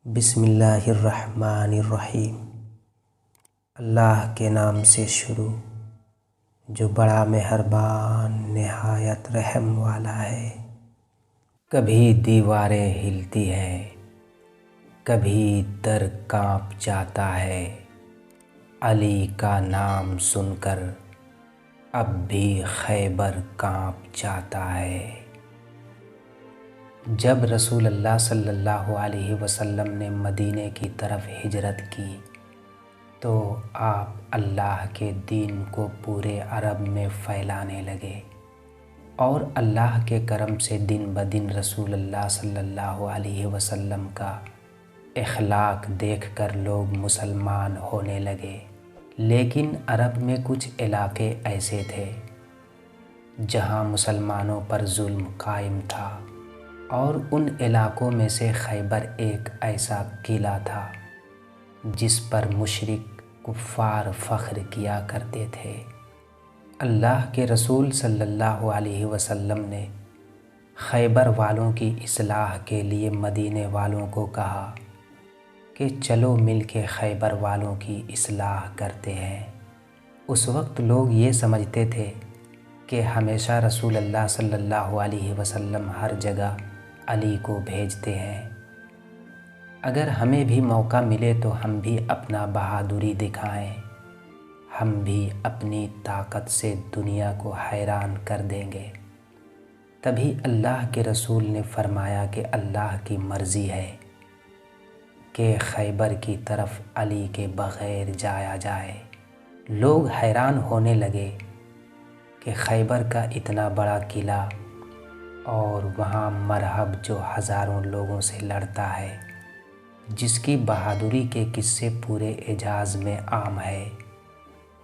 بسم اللہ الرحمن الرحیم۔ اللہ کے نام سے شروع جو بڑا مہربان نہایت رحم والا ہے۔ کبھی دیواریں ہلتی ہیں، کبھی در کانپ جاتا ہے، علی کا نام سن کر اب بھی خیبر کانپ جاتا ہے۔ جب رسول اللہ صلی اللہ علیہ وسلم نے مدینے کی طرف ہجرت کی تو آپ اللہ کے دین کو پورے عرب میں پھیلانے لگے، اور اللہ کے کرم سے دن بدن رسول اللہ صلی اللہ علیہ وسلم کا اخلاق دیکھ کر لوگ مسلمان ہونے لگے۔ لیکن عرب میں کچھ علاقے ایسے تھے جہاں مسلمانوں پر ظلم قائم تھا، اور ان علاقوں میں سے خیبر ایک ایسا قلعہ تھا جس پر مشرک کفار فخر کیا کرتے تھے۔ اللہ کے رسول صلی اللہ علیہ وسلم نے خیبر والوں کی اصلاح کے لیے مدینے والوں کو کہا کہ چلو مل کے خیبر والوں کی اصلاح کرتے ہیں۔ اس وقت لوگ یہ سمجھتے تھے کہ ہمیشہ رسول اللہ صلی اللہ علیہ وسلم ہر جگہ علی کو بھیجتے ہیں، اگر ہمیں بھی موقع ملے تو ہم بھی اپنا بہادری دکھائیں، ہم بھی اپنی طاقت سے دنیا کو حیران کر دیں گے۔ تبھی اللہ کے رسول نے فرمایا کہ اللہ کی مرضی ہے کہ خیبر کی طرف علی کے بغیر جایا جائے۔ لوگ حیران ہونے لگے کہ خیبر کا اتنا بڑا قلعہ اور وہاں مرہب جو ہزاروں لوگوں سے لڑتا ہے، جس کی بہادری کے قصے پورے حجاز میں عام ہے،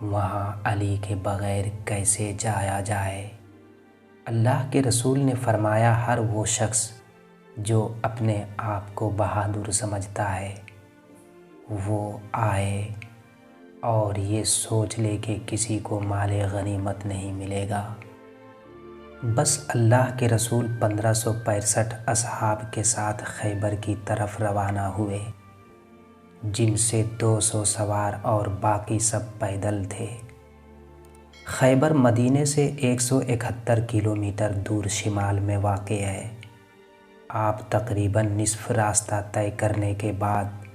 وہاں علی کے بغیر کیسے جایا جائے؟ اللہ کے رسول نے فرمایا ہر وہ شخص جو اپنے آپ کو بہادر سمجھتا ہے وہ آئے اور یہ سوچ لے کہ کسی کو مال غنیمت نہیں ملے گا۔ بس اللہ کے رسول 1565 اصحاب کے ساتھ خیبر کی طرف روانہ ہوئے، جن سے 200 سوار اور باقی سب پیدل تھے۔ خیبر مدینے سے 171 کلومیٹر دور شمال میں واقع ہے۔ آپ تقریباً نصف راستہ طے کرنے کے بعد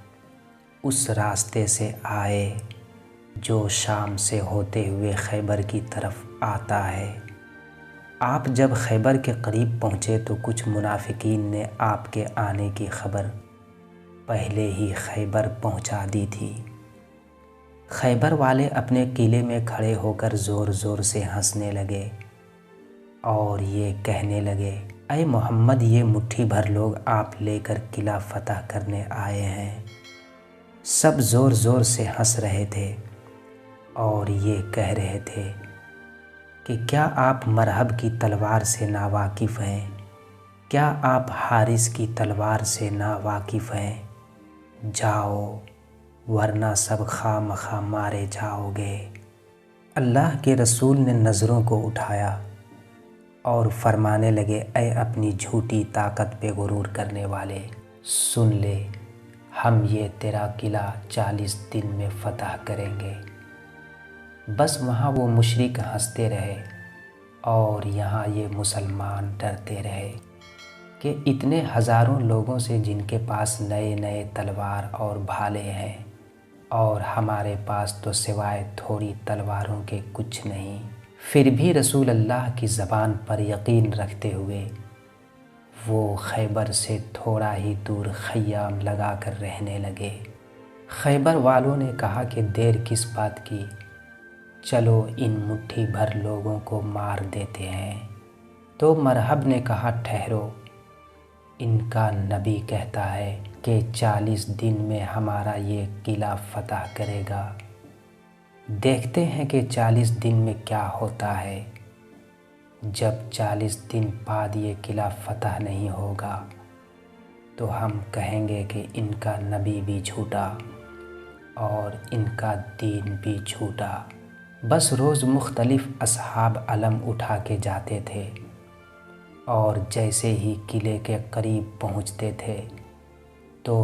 اس راستے سے آئے جو شام سے ہوتے ہوئے خیبر کی طرف آتا ہے۔ آپ جب خیبر کے قریب پہنچے تو کچھ منافقین نے آپ کے آنے کی خبر پہلے ہی خیبر پہنچا دی تھی۔ خیبر والے اپنے قلعے میں کھڑے ہو کر زور زور سے ہنسنے لگے اور یہ کہنے لگے، اے محمد، یہ مٹھی بھر لوگ آپ لے کر قلعہ فتح کرنے آئے ہیں۔ سب زور زور سے ہنس رہے تھے اور یہ کہہ رہے تھے کہ کیا آپ مرہب کی تلوار سے ناواقف ہیں؟ کیا آپ حارث کی تلوار سے ناواقف ہیں؟ جاؤ ورنہ سب خواہ مخواہ مارے جاؤ گے۔ اللہ کے رسول نے نظروں کو اٹھایا اور فرمانے لگے، اے اپنی جھوٹی طاقت پہ غرور کرنے والے، سن لے، ہم یہ تیرا قلعہ 40 دن میں فتح کریں گے۔ بس وہاں وہ مشرک ہنستے رہے اور یہاں یہ مسلمان ڈرتے رہے کہ اتنے ہزاروں لوگوں سے جن کے پاس نئے نئے تلوار اور بھالے ہیں، اور ہمارے پاس تو سوائے تھوڑی تلواروں کے کچھ نہیں۔ پھر بھی رسول اللہ کی زبان پر یقین رکھتے ہوئے وہ خیبر سے تھوڑا ہی دور خیام لگا کر رہنے لگے۔ خیبر والوں نے کہا کہ دیر کس بات کی، چلو ان مٹھی بھر لوگوں کو مار دیتے ہیں۔ تو مرہب نے کہا، ٹھہرو، ان کا نبی کہتا ہے کہ 40 دن میں ہمارا یہ قلعہ فتح کرے گا، دیکھتے ہیں کہ 40 دن میں کیا ہوتا ہے۔ جب 40 دن بعد یہ قلعہ فتح نہیں ہوگا تو ہم کہیں گے کہ ان کا نبی بھی جھوٹا اور ان کا دین بھی جھوٹا۔ بس روز مختلف اصحاب علم اٹھا کے جاتے تھے، اور جیسے ہی قلعے کے قریب پہنچتے تھے تو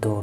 2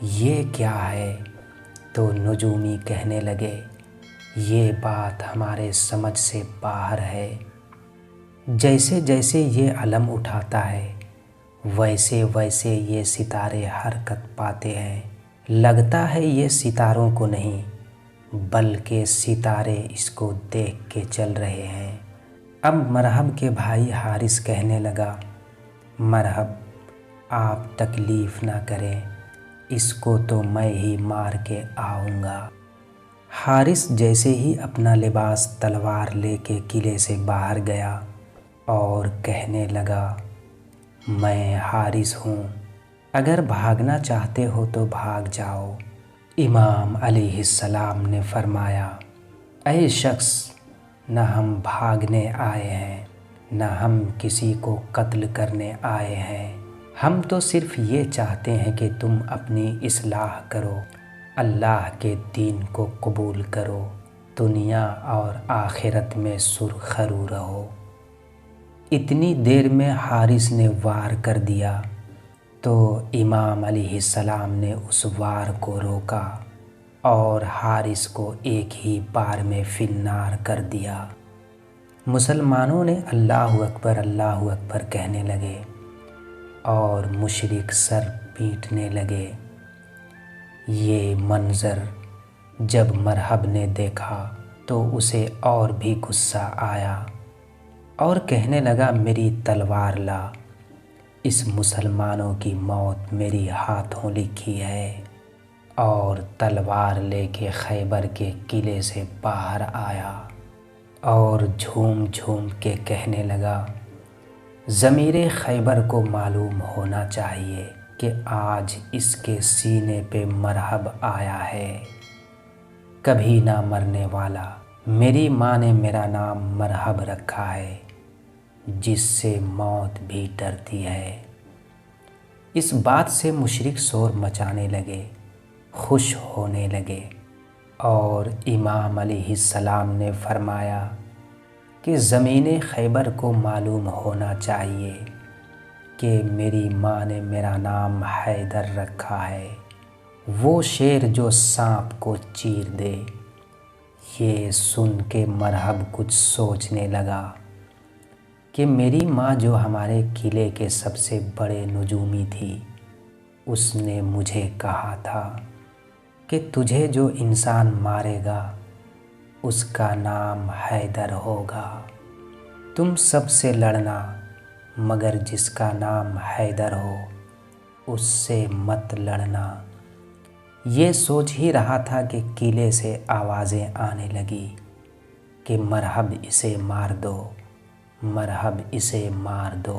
یہ کیا ہے؟ تو نجومی کہنے لگے یہ بات ہمارے سمجھ سے باہر ہے۔ جیسے جیسے یہ علم اٹھاتا ہے ویسے ویسے یہ ستارے حرکت پاتے ہیں۔ لگتا ہے یہ ستاروں کو نہیں بلکہ ستارے اس کو دیکھ کے چل رہے ہیں۔ اب مرحب کے بھائی حارث کہنے لگا مرحب آپ تکلیف نہ کریں، اس کو تو میں ہی مار کے آؤں گا۔ حارث جیسے ہی اپنا لباس تلوار لے کے قلعے سے باہر گیا اور کہنے لگا میں حارث ہوں، اگر بھاگنا چاہتے ہو تو بھاگ جاؤ۔ امام علیہ السلام نے فرمایا اے شخص، نہ ہم بھاگنے آئے ہیں نہ ہم کسی کو قتل کرنے آئے ہیں، ہم تو صرف یہ چاہتے ہیں کہ تم اپنی اصلاح کرو، اللہ کے دین کو قبول کرو، دنیا اور آخرت میں سرخرو رہو۔ اتنی دیر میں حارث نے وار کر دیا تو امام علیہ السلام نے اس وار کو روکا اور حارث کو ایک ہی بار میں فی النار کر دیا۔ مسلمانوں نے اللہ اکبر کہنے لگے اور مشرک سر پیٹنے لگے۔ یہ منظر جب مرحب نے دیکھا تو اسے اور بھی غصہ آیا اور کہنے لگا میری تلوار لا، اس مسلمانوں کی موت میری ہاتھوں لکھی ہے، اور تلوار لے کے خیبر کے قلعے سے باہر آیا اور جھوم جھوم کے کہنے لگا ضمیر خیبر کو معلوم ہونا چاہیے کہ آج اس کے سینے پہ مرحب آیا ہے، کبھی نہ مرنے والا۔ میری ماں نے میرا نام مرحب رکھا ہے جس سے موت بھی ڈرتی ہے۔ اس بات سے مشرک شور مچانے لگے، خوش ہونے لگے، اور امام علیہ السلام نے فرمایا کہ زمین خیبر کو معلوم ہونا چاہیے کہ میری ماں نے میرا نام حیدر رکھا ہے، وہ شیر جو سانپ کو چیر دے۔ یہ سن کے مرحب کچھ سوچنے لگا کہ میری ماں جو ہمارے قلعے کے سب سے بڑے نجومی تھی، اس نے مجھے کہا تھا کہ تجھے جو انسان مارے گا اس کا نام حیدر ہوگا، تم سب سے لڑنا مگر جس کا نام حیدر ہو اس سے مت لڑنا۔ یہ سوچ ہی رہا تھا کہ قلعے سے آوازیں آنے لگی کہ مرحب اسے مار دو، مرحب اسے مار دو۔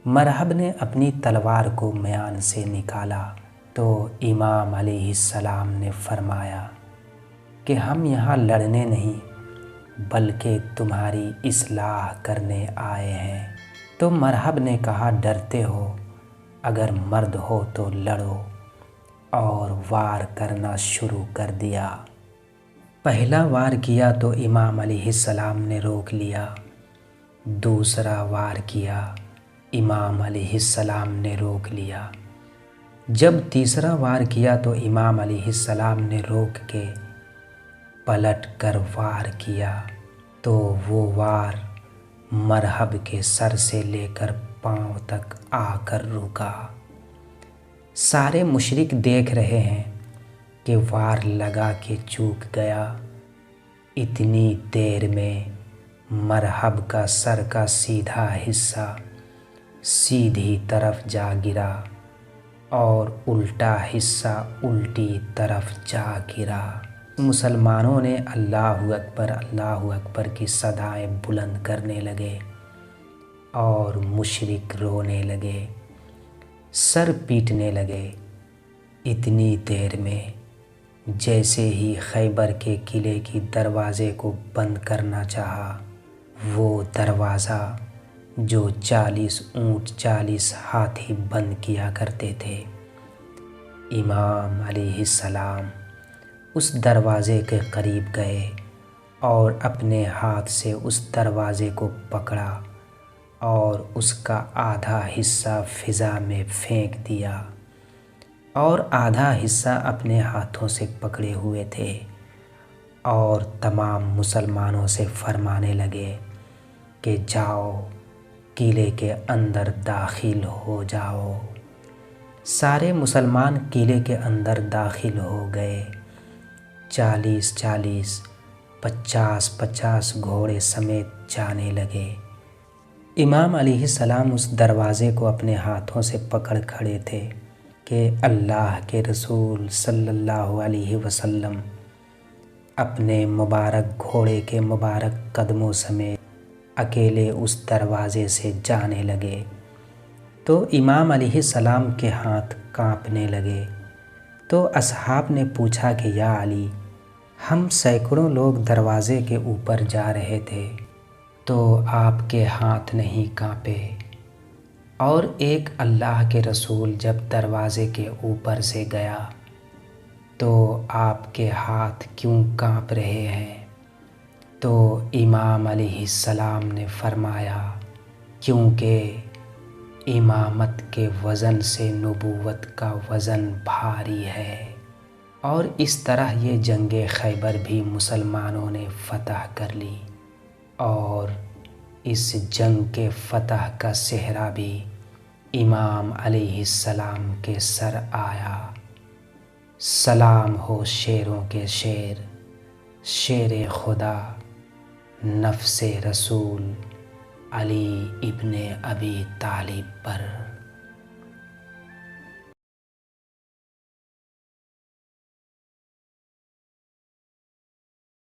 مرحب نے اپنی تلوار کو میان سے نکالا تو امام علیہ السلام نے فرمایا کہ ہم یہاں لڑنے نہیں بلکہ تمہاری اصلاح کرنے آئے ہیں۔ تو مرحب نے کہا ڈرتے ہو، اگر مرد ہو تو لڑو، اور وار کرنا شروع کر دیا۔ پہلا وار کیا تو امام علیہ السلام نے روک لیا، دوسرا وار کیا امام علیہ السلام نے روک لیا، جب تیسرا وار کیا تو امام علیہ السلام نے روک کے پلٹ کر وار کیا تو وہ وار مرحب کے سر سے لے کر پاؤں تک آ کر رکا۔ سارے مشرک دیکھ رہے ہیں کہ وار لگا کے چوک گیا۔ اتنی دیر میں مرحب کا سر کا سیدھا حصہ سیدھی طرف جا گرا اور الٹا حصہ الٹی طرف جا گرا۔ مسلمانوں نے اللہ اکبر کی صدائیں بلند کرنے لگے اور مشرک رونے لگے، سر پیٹنے لگے۔ اتنی دیر میں جیسے ہی خیبر کے قلعے کی دروازے کو بند کرنا چاہا، وہ دروازہ جو 40 اونٹ 40 ہاتھی بند کیا کرتے تھے، امام علیہ السلام اس دروازے کے قریب گئے اور اپنے ہاتھ سے اس دروازے کو پکڑا اور اس کا آدھا حصہ فضا میں پھینک دیا۔ اور آدھا حصہ اپنے ہاتھوں سے پکڑے ہوئے تھے اور تمام مسلمانوں سے فرمانے لگے کہ جاؤ قلعے کے اندر داخل ہو جاؤ۔ سارے مسلمان قلعے کے اندر داخل ہو گئے۔ 40 50 گھوڑے سمیت جانے لگے۔ امام علیہ السلام اس دروازے کو اپنے ہاتھوں سے پکڑ کھڑے تھے کہ اللہ کے رسول صلی اللہ علیہ وسلم اپنے مبارک گھوڑے کے مبارک قدموں سمیت اکیلے اس دروازے سے جانے لگے تو امام علیہ السلام کے ہاتھ کانپنے لگے۔ تو اصحاب نے پوچھا کہ یا علی، ہم سینکڑوں لوگ دروازے کے اوپر جا رہے تھے تو آپ کے ہاتھ نہیں کانپے، اور ایک اللہ کے رسول جب دروازے کے اوپر سے گیا تو آپ کے ہاتھ کیوں کانپ رہے ہیں؟ تو امام علیہ السلام نے فرمایا کیونکہ امامت کے وزن سے نبوت کا وزن بھاری ہے۔ اور اس طرح یہ جنگ خیبر بھی مسلمانوں نے فتح کر لی، اور اس جنگ کے فتح کا صحرا بھی امام علیہ السلام کے سر آیا۔ سلام ہو شیروں کے شیر، شیر خدا، نفس رسول علی ابن ابی طالب پر۔